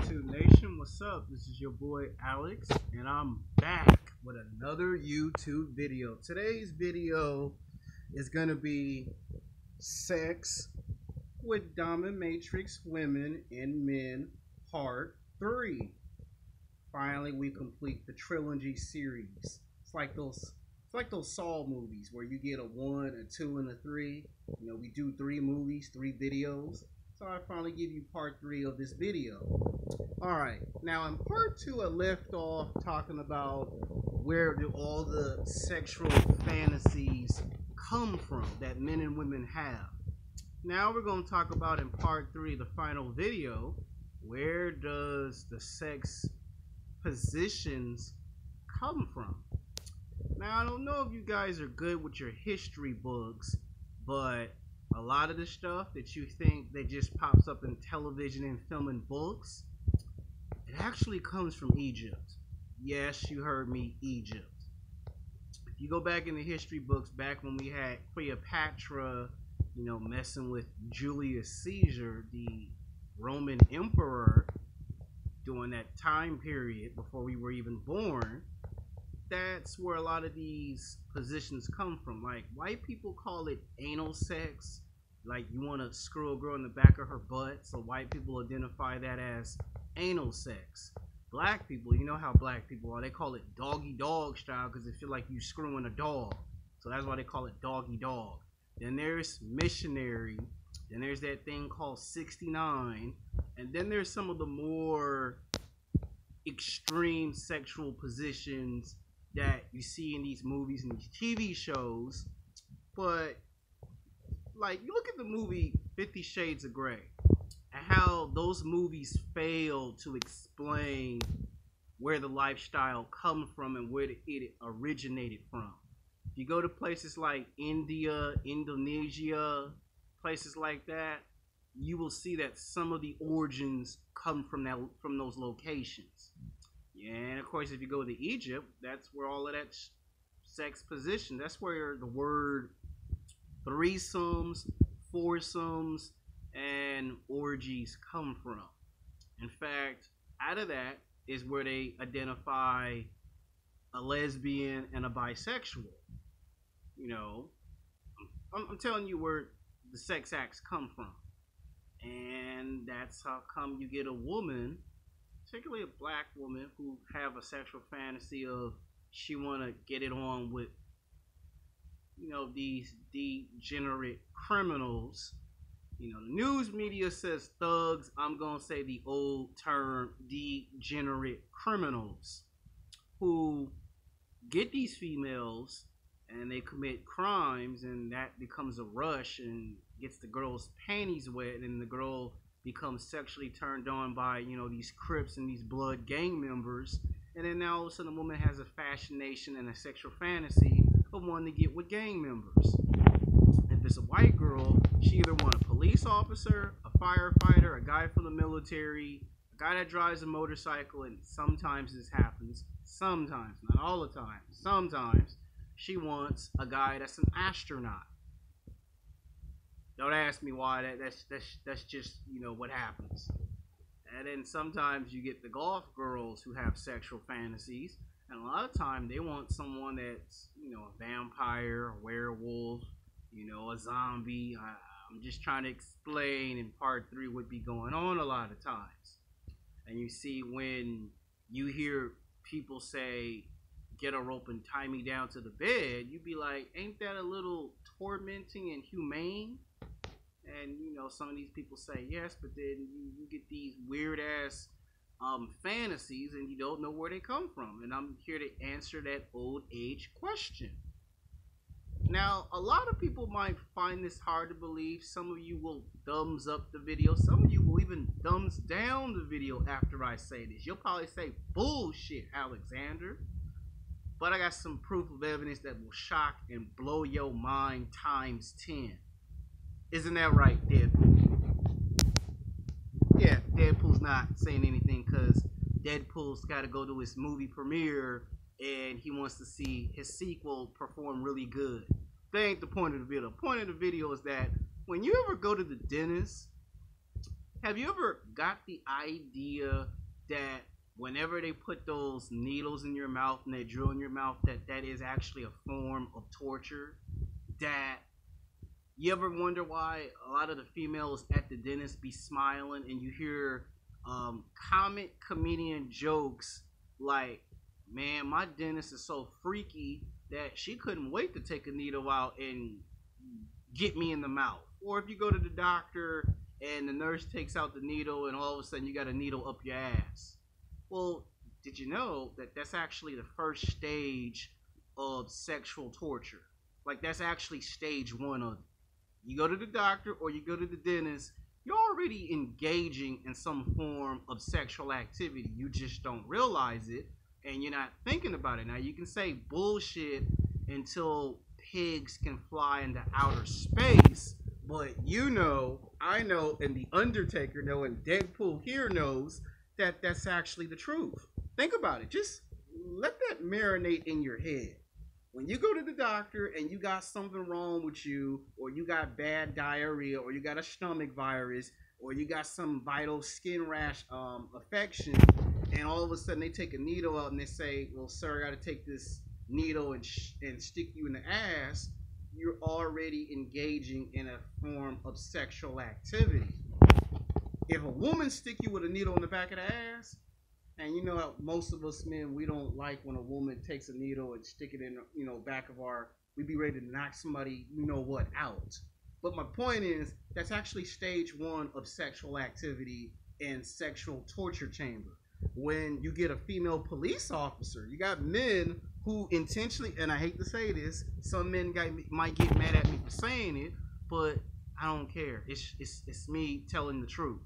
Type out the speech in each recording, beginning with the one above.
YouTube Nation, what's up? This is your boy Alex, and I'm back with another YouTube video. Today's video is going to be sex with Dominatrix women and men part 3. Finally, we complete the trilogy series. It's like those Saw movies where you get a 1, a 2, and a 3. You know, we do 3 movies, 3 videos. So I finally give you part 3 of this video. Alright, now in part 2 I left off talking about where do all the sexual fantasies come from that men and women have. Now we're going to talk about in part 3, the final video, where does the sex positions come from? Now I don't know if you guys are good with your history books, but a lot of the stuff that you think that just pops up in television and film and books, it actually comes from Egypt. Yes, you heard me, Egypt. If you go back in the history books, back when we had Cleopatra, you know, messing with Julius Caesar, the Roman emperor, during that time period before we were even born, that's where a lot of these positions come from. Like, white people call it anal sex. Like, you want to screw a girl in the back of her butt, so white people identify that as anal sex. Black people, you know how black people are, they call it doggy dog style because they feel like you screwing a dog. So that's why they call it doggy dog. Then there's missionary. Then there's that thing called 69. And then there's some of the more extreme sexual positions that you see in these movies and these TV shows. But like, you look at the movie 50 Shades of Grey and how those movies fail to explain where the lifestyle comes from and where it originated from. If you go to places like India, Indonesia, places like that, you will see that some of the origins come from those locations. Yeah, and of course, if you go to Egypt, that's where all of that sex position, that's where the word threesomes, foursomes, and orgies come from. In fact, out of that is where they identify a lesbian and a bisexual. You know, I'm telling you where the sex acts come from. And that's how come you get a woman, particularly a black woman, who have a sexual fantasy of she want to get it on with, you know, these degenerate criminals. You know, the news media says thugs. I'm going to say the old term degenerate criminals who get these females and they commit crimes, and that becomes a rush and gets the girl's panties wet, and the girl becomes sexually turned on by, you know, these Crips and these blood gang members. And then now all of a sudden a woman has a fascination and a sexual fantasy of wanting to get with gang members. If it's a white girl, she either wants a police officer, a firefighter, a guy from the military, a guy that drives a motorcycle, and sometimes this happens, sometimes, not all the time, sometimes she wants a guy that's an astronaut. Don't ask me why. That's just, you know, what happens. And then sometimes you get the golf girls who have sexual fantasies, and a lot of time they want someone that's, you know, a vampire, a werewolf, you know, a zombie. I'm just trying to explain in part 3 what be going on a lot of times. And you see, when you hear people say, get a rope and tie me down to the bed, you be like, ain't that a little tormenting and humane? And, you know, some of these people say yes, but then you get these weird ass fantasies and you don't know where they come from. And I'm here to answer that old age question. Now, a lot of people might find this hard to believe. Some of you will thumbs up the video. Some of you will even thumbs down the video after I say this. You'll probably say, bullshit, Alexander. But I got some proof of evidence that will shock and blow your mind times 10. Isn't that right, Deadpool? Yeah, Deadpool's not saying anything because Deadpool's got to go to his movie premiere and he wants to see his sequel perform really good. That ain't the point of the video. The point of the video is that when you ever go to the dentist, Have you ever got the idea that whenever they put those needles in your mouth and they drill in your mouth, that is actually a form of torture? That you ever wonder why a lot of the females at the dentist be smiling and you hear comic comedian jokes like, man, my dentist is so freaky that she couldn't wait to take a needle out and get me in the mouth. Or if you go to the doctor and the nurse takes out the needle and all of a sudden you got a needle up your ass. Well, did you know that that's actually the first stage of sexual torture? Like, that's actually stage one of it. You go to the doctor or you go to the dentist, you're already engaging in some form of sexual activity. You just don't realize it and you're not thinking about it. Now, you can say bullshit until pigs can fly into outer space, but you know, I know, and the Undertaker know, and Deadpool here knows that that's actually the truth. Think about it. Just let that marinate in your head. When you go to the doctor and you got something wrong with you, or you got bad diarrhea, or you got a stomach virus, or you got some vital skin rash affection, and all of a sudden they take a needle out and they say, well, sir, I got to take this needle and stick you in the ass, you're already engaging in a form of sexual activity. If a woman stick you with a needle in the back of the ass, and you know, most of us men, we don't like when a woman takes a needle and stick it in, back of our, we'd be ready to knock somebody, out. But my point is, that's actually stage one of sexual activity and sexual torture chamber. When you get a female police officer, you got men who intentionally, and I hate to say this, some men might get mad at me for saying it, but I don't care. It's me telling the truth.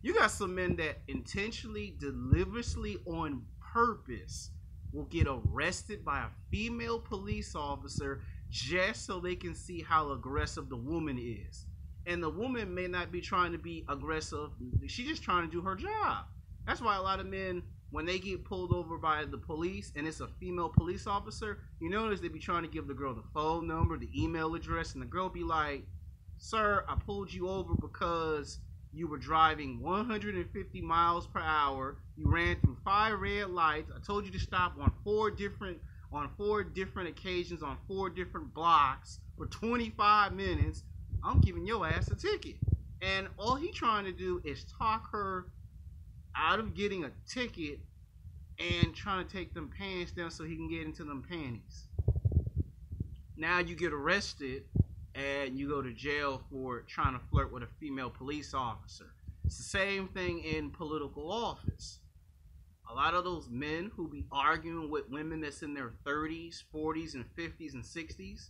You got some men that intentionally, deliberately, on purpose will get arrested by a female police officer just so they can see how aggressive the woman is. And the woman may not be trying to be aggressive. She's just trying to do her job. That's why a lot of men, when they get pulled over by the police and it's a female police officer, you notice they be trying to give the girl the phone number, the email address, and the girl be like, sir, I pulled you over because you were driving 150 miles per hour. You ran through 5 red lights. I told you to stop on four different occasions on 4 different blocks for 25 minutes. I'm giving your ass a ticket. And all he trying to do is talk her out of getting a ticket and trying to take them pants down so he can get into them panties. Now you get arrested and you go to jail for trying to flirt with a female police officer. It's the same thing in political office. A lot of those men who be arguing with women that's in their 30s, 40s, and 50s and 60s,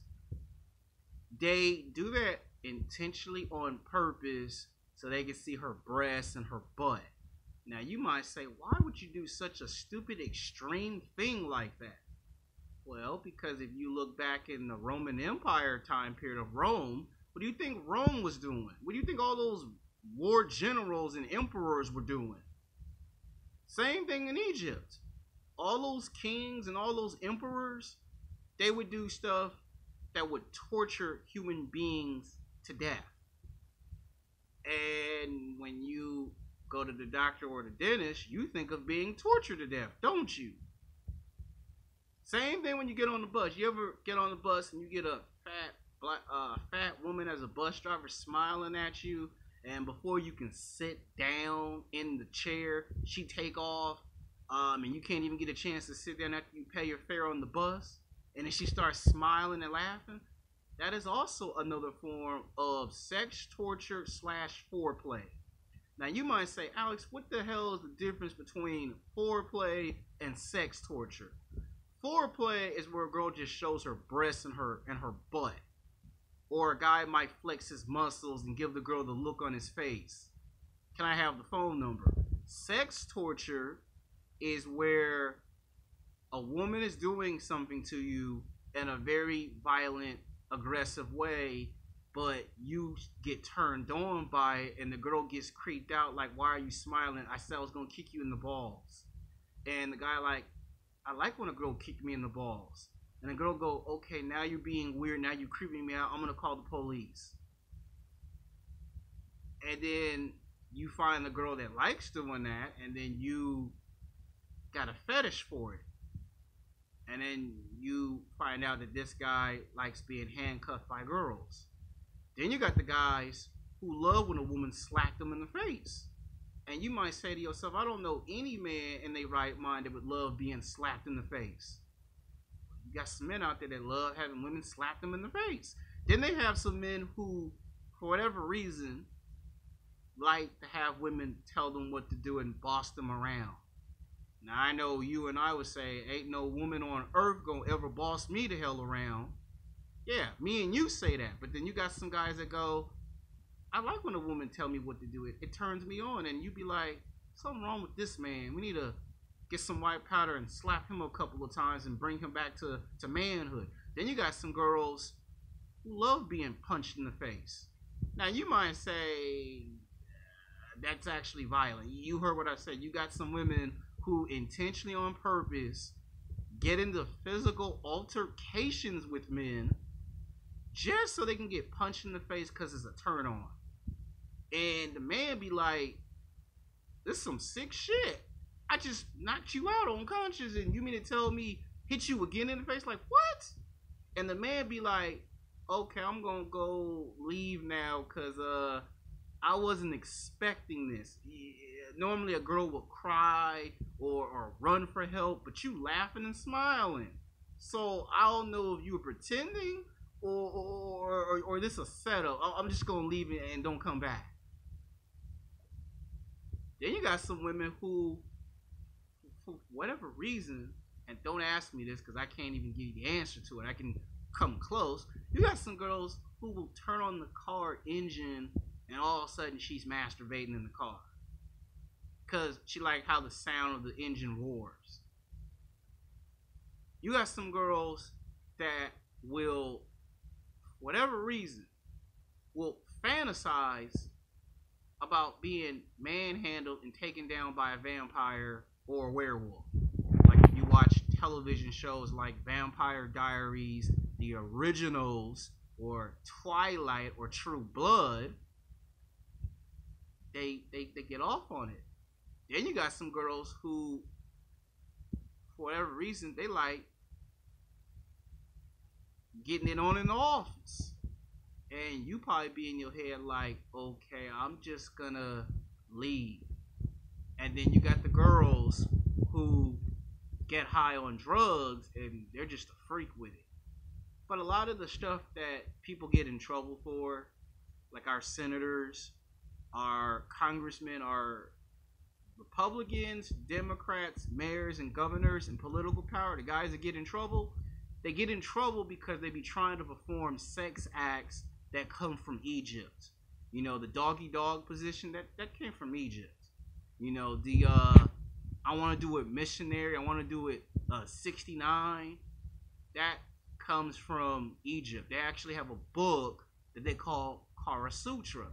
they do that intentionally on purpose so they can see her breasts and her butt. Now you might say, why would you do such a stupid extreme thing like that? Well, because if you look back in the Roman Empire time period of Rome, what do you think Rome was doing? What do you think all those war generals and emperors were doing? Same thing in Egypt. All those kings and all those emperors, they would do stuff that would torture human beings to death. And when you go to the doctor or the dentist, you think of being tortured to death, don't you? Same thing when you get on the bus. You ever get on the bus and you get a fat woman as a bus driver smiling at you, and before you can sit down in the chair, she take off, and you can't even get a chance to sit down after you pay your fare on the bus, and then she starts smiling and laughing? That is also another form of sex torture / foreplay. Now you might say, Alex, what the hell is the difference between foreplay and sex torture? Foreplay is where a girl just shows her breasts and her butt. Or a guy might flex his muscles and give the girl the look on his face. Can I have the phone number? Sex torture is where a woman is doing something to you in a very violent, aggressive way, but you get turned on by it and the girl gets creeped out like, why are you smiling? I said I was going to kick you in the balls. And the guy like, I like when a girl kicked me in the balls. And the girl go, okay, now you're being weird. Now you're creeping me out. I'm going to call the police. And then you find a girl that likes doing that, and then you got a fetish for it. And then you find out that this guy likes being handcuffed by girls. Then you got the guys who love when a woman slapped them in the face. And you might say to yourself, I don't know any man in their right mind that would love being slapped in the face. You got some men out there that love having women slap them in the face. Then they have some men who, for whatever reason, like to have women tell them what to do and boss them around. Now, I know you and I would say, ain't no woman on earth gonna ever boss me the hell around. Yeah, me and you say that. But then you got some guys that go, I like when a woman tell me what to do. It turns me on. And you be like, something wrong with this man. We need to get some white powder and slap him a couple of times and bring him back to manhood. Then you got some girls who love being punched in the face. Now, you might say, that's actually violent. You heard what I said. You got some women who intentionally on purpose get into physical altercations with men just so they can get punched in the face because it's a turn on. And the man be like, this is some sick shit. I just knocked you out unconscious and you mean to tell me hit you again in the face? Like, what? And the man be like, okay, I'm gonna go leave now because I wasn't expecting this. Normally a girl will cry or run for help, but you laughing and smiling. So I don't know if you were pretending or this a setup. I'm just gonna leave it and don't come back. Then you got some women who, for whatever reason, and don't ask me this because I can't even give you the answer to it. I can come close. You got some girls who will turn on the car engine and all of a sudden she's masturbating in the car because she like how the sound of the engine roars. You got some girls that will, for whatever reason, will fantasize about being manhandled and taken down by a vampire or a werewolf. Like if you watch television shows like Vampire Diaries, the originals, or Twilight or True Blood, they get off on it. Then you got some girls who, for whatever reason, they like getting it on in the office. And you probably be in your head like, okay, I'm just gonna leave. And then you got the girls who get high on drugs and they're just a freak with it. But a lot of the stuff that people get in trouble for, like our senators, our congressmen, our Republicans, Democrats, mayors, and governors in political power, the guys that get in trouble, they get in trouble because they be trying to perform sex acts that come from Egypt. You know, the doggy dog position, that came from Egypt. You know, the I want to do it missionary, I want to do it 69, that comes from Egypt. They actually have a book that they call Kara Sutra.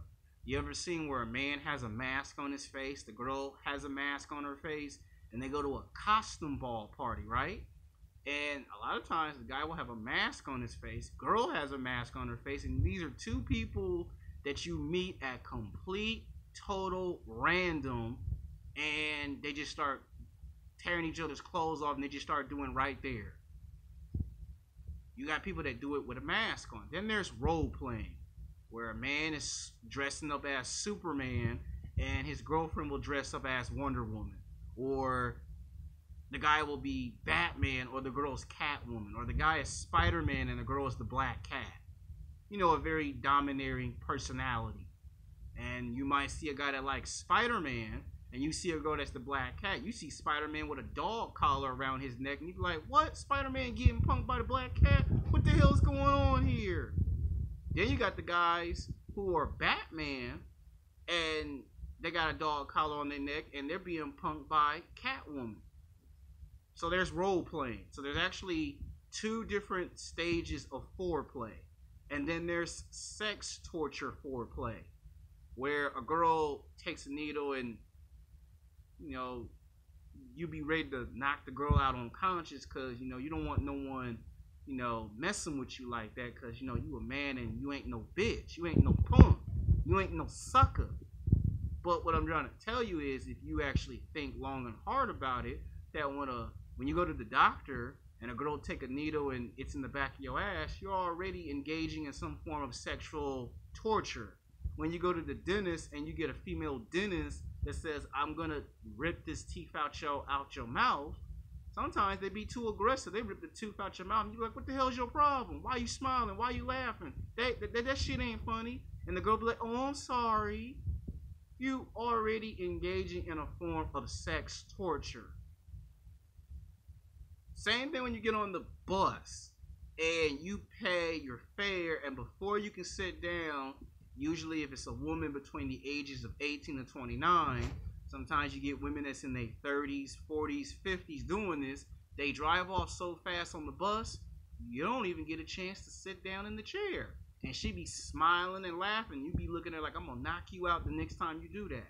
You ever seen where a man has a mask on his face, the girl has a mask on her face, and they go to a costume ball party, right? And a lot of times the guy will have a mask on his face, girl has a mask on her face, and these are two people that you meet at complete, total random, and they just start tearing each other's clothes off and they just start doing right there. You got people that do it with a mask on. Then there's role playing, where a man is dressing up as Superman and his girlfriend will dress up as Wonder Woman, or the guy will be Batman or the girl's Catwoman, or the guy is Spider-Man and the girl is the Black Cat. You know, a very domineering personality. And you might see a guy that likes Spider-Man and you see a girl that's the Black Cat. You see Spider-Man with a dog collar around his neck and you be like, what? Spider-Man getting punked by the Black Cat? What the hell is going on here? Then you got the guys who are Batman and they got a dog collar on their neck and they're being punked by Catwoman. So there's role playing. So there's actually two different stages of foreplay. And then there's sex torture foreplay, where a girl takes a needle and, you know, you be ready to knock the girl out unconscious because, you know, you don't want no one, you know, messing with you like that because, you know, you a man and you ain't no bitch. You ain't no punk. You ain't no sucker. But what I'm trying to tell you is, if you actually think long and hard about it, that when you go to the doctor and a girl take a needle and it's in the back of your ass, you're already engaging in some form of sexual torture. When you go to the dentist and you get a female dentist that says, I'm gonna rip this teeth out your mouth, sometimes they be too aggressive. They rip the tooth out your mouth and you're like, what the hell's your problem? Why you smiling? Why you laughing? That shit ain't funny. And the girl be like, oh, I'm sorry. You already engaging in a form of sex torture. Same thing when you get on the bus and you pay your fare, and before you can sit down, usually if it's a woman between the ages of 18 and 29, sometimes you get women that's in their 30s, 40s, 50s doing this. They drive off so fast on the bus, you don't even get a chance to sit down in the chair. And she be smiling and laughing. You be looking at her like, I'm going to knock you out the next time you do that.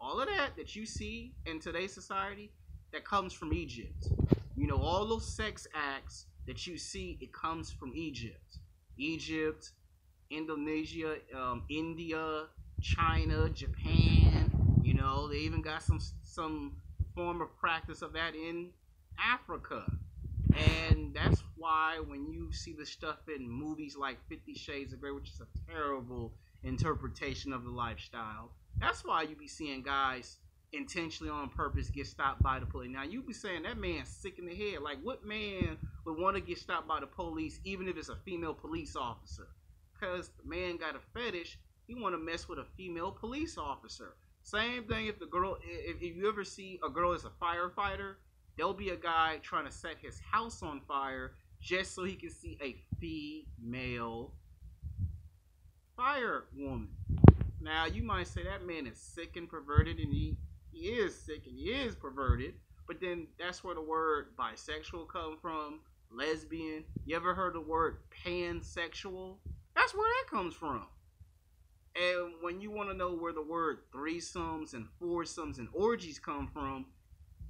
All of that you see in today's society, that comes from Egypt. You know, all those sex acts that you see, it comes from Egypt. Egypt, Indonesia, India, China, Japan. You know, they even got some form of practice of that in Africa. And that's why when you see the stuff in movies like 50 Shades of Grey, which is a terrible interpretation of the lifestyle, that's why you be seeing guys intentionally on purpose get stopped by the police. Now, you be saying that man's sick in the head. Like, what man would want to get stopped by the police even if it's a female police officer? Because the man got a fetish. He want to mess with a female police officer. Same thing if the girl, if you ever see a girl as a firefighter, there'll be a guy trying to set his house on fire just so he can see a female firewoman. Now, you might say that man is sick and perverted, and he is sick and he is perverted, but then that's where the word bisexual come from, lesbian. You ever heard the word pansexual? That's where that comes from. And when you want to know where the word threesomes and foursomes and orgies come from,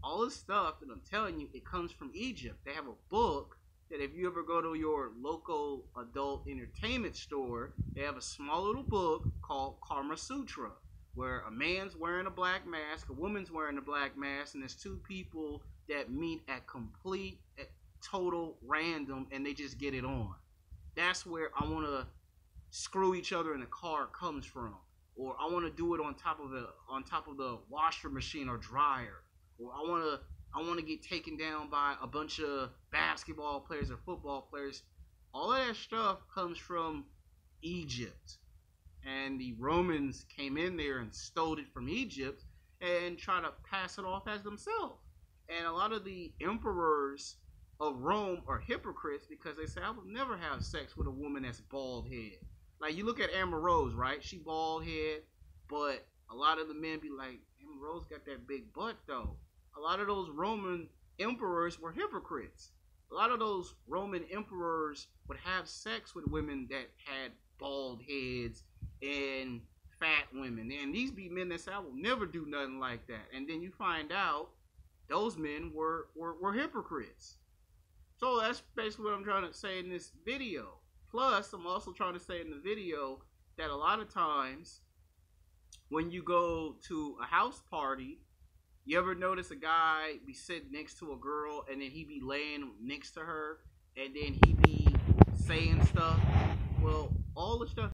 all this stuff that I'm telling you, it comes from Egypt. They have a book that if you ever go to your local adult entertainment store, they have a small little book called Kama Sutra, where a man's wearing a black mask, a woman's wearing a black mask, and there's two people that meet at total random, and they just get it on. That's where I want to screw each other in the car comes from, or I want to do it on top of the washer machine or dryer, or I want to get taken down by a bunch of basketball players or football players. All of that stuff comes from Egypt. And the Romans came in there and stole it from Egypt and try to pass it off as themselves. And a lot of the emperors of Rome are hypocrites because they say, I would never have sex with a woman that's bald head. Like, you look at Amber Rose, right? She bald head, but a lot of the men be like, Amber Rose got that big butt though. A lot of those Roman emperors were hypocrites. A lot of those Roman emperors would have sex with women that had bald heads and fat women. And these be men that say, I will never do nothing like that. And then you find out those men were hypocrites. So that's basically what I'm trying to say in this video. Plus, I'm also trying to say in the video that a lot of times when you go to a house party, you ever notice a guy be sitting next to a girl and then he be laying next to her and then he be saying stuff? Well, all the stuff